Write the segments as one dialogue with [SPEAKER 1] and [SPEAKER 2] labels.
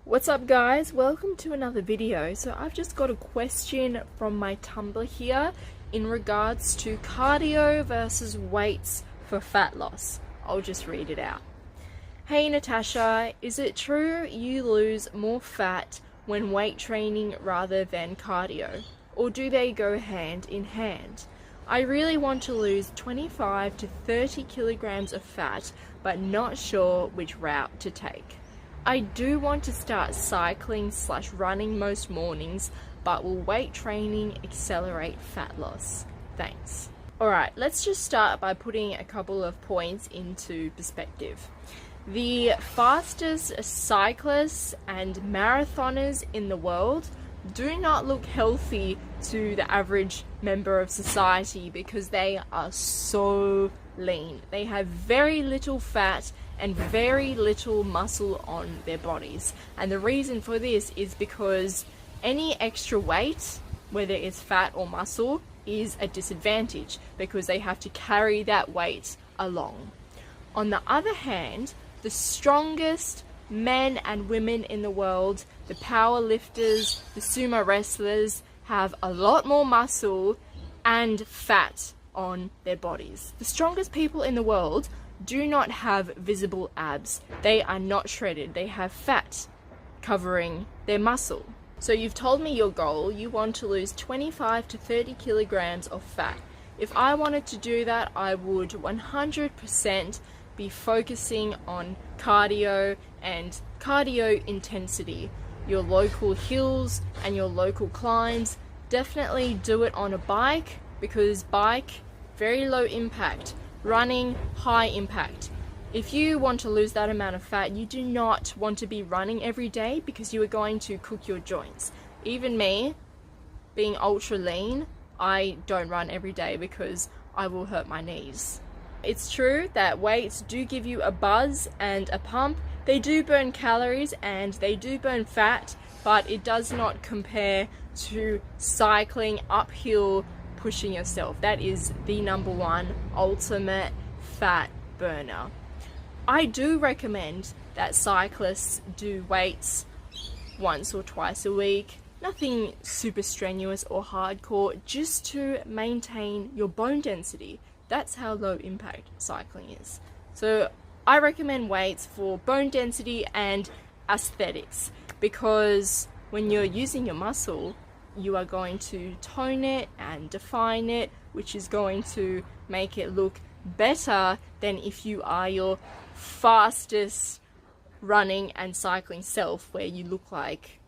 [SPEAKER 1] What's up guys, welcome to another video. So I've just got a question from my Tumblr here in regards to cardio versus weights for fat loss. I'll just read it out. Hey Natasha, is it true you lose more fat when weight training rather than cardio? Or do they go hand in hand? I really want to lose 25 to 30 kilograms of fat, but not sure which route to take. I do want to start cycling/running most mornings, but will weight training accelerate fat loss? Thanks. Alright, let's just start by putting a couple of points into perspective. The fastest cyclists and marathoners in the world do not look healthy to the average member of society because they are so lean. They have very little fat and very little muscle on their bodies. And the reason for this is because any extra weight, whether it's fat or muscle, is a disadvantage because they have to carry that weight along. On the other hand, the strongest men and women in the world, the power lifters, the sumo wrestlers, have a lot more muscle and fat on their bodies. The strongest people in the world do not have visible abs. They are not shredded. They have fat covering their muscle. So you've told me your goal, you want to lose 25 to 30 kilograms of fat. If I wanted to do that, I would 100% be focusing on cardio and cardio intensity. Your local hills and your local climbs. Definitely do it on a bike because bike, very low impact. Running, high impact. If you want to lose that amount of fat, you do not want to be running every day because you are going to cook your joints. Even me, being ultra lean, I don't run every day because I will hurt my knees. It's true that weights do give you a buzz and a pump. They do burn calories and they do burn fat, but it does not compare to cycling uphill, pushing yourself. That is the number one ultimate fat burner. I do recommend that cyclists do weights once or twice a week. Nothing super strenuous or hardcore, just to maintain your bone density. That's how low impact cycling is. So I recommend weights for bone density and aesthetics because when you're using your muscle, you are going to tone it and define it, which is going to make it look better than if you are your fastest running and cycling self, where you look like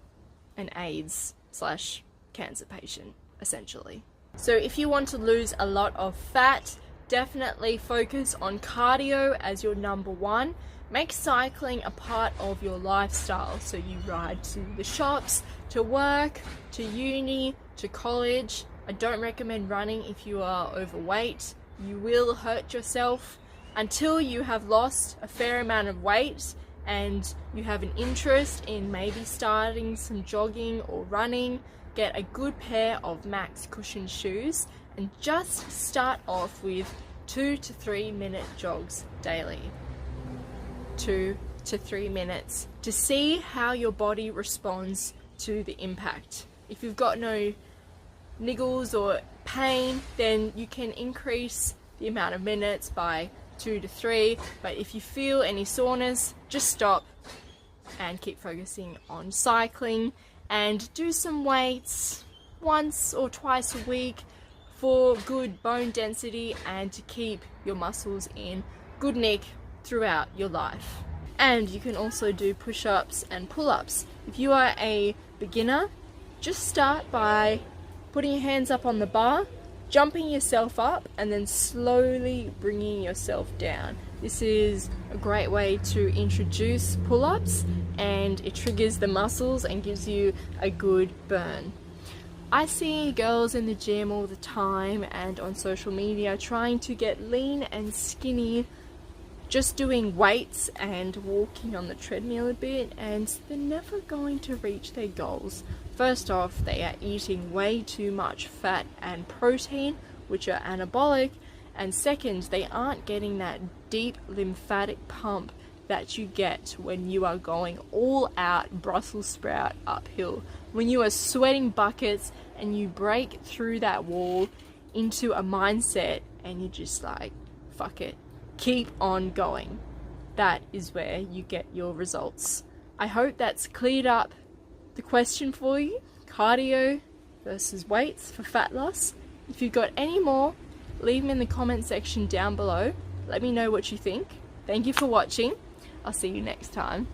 [SPEAKER 1] an AIDS/cancer patient, essentially. So if you want to lose a lot of fat, definitely focus on cardio as your number one. Make cycling a part of your lifestyle, so you ride to the shops, to work, to uni, to college. I don't recommend running if you are overweight. You will hurt yourself until you have lost a fair amount of weight and you have an interest in maybe starting some jogging or running. Get a good pair of Max Cushion shoes and just start off with 2 to 3 minute jogs daily. 2 to 3 minutes to see how your body responds to the impact. If you've got no niggles or pain, then you can increase the amount of minutes by 2 to 3, but if you feel any soreness, just stop and keep focusing on cycling and do some weights once or twice a week for good bone density and to keep your muscles in good nick throughout your life. And you can also do push-ups and pull-ups. If you are a beginner, just start by putting your hands up on the bar, jumping yourself up, and then slowly bringing yourself down. This is a great way to introduce pull-ups and it triggers the muscles and gives you a good burn. I see girls in the gym all the time and on social media trying to get lean and skinny, just doing weights and walking on the treadmill a bit, and they're never going to reach their goals. First off, they are eating way too much fat and protein, which are anabolic, and second, they aren't getting that deep lymphatic pump that you get when you are going all out Brussels sprout uphill. When you are sweating buckets and you break through that wall into a mindset and you're just like, fuck it, keep on going. That is where you get your results. I hope that's cleared up the question for you. Cardio versus weights for fat loss. If you've got any more, leave them in the comment section down below. Let me know what you think. Thank you for watching. I'll see you next time.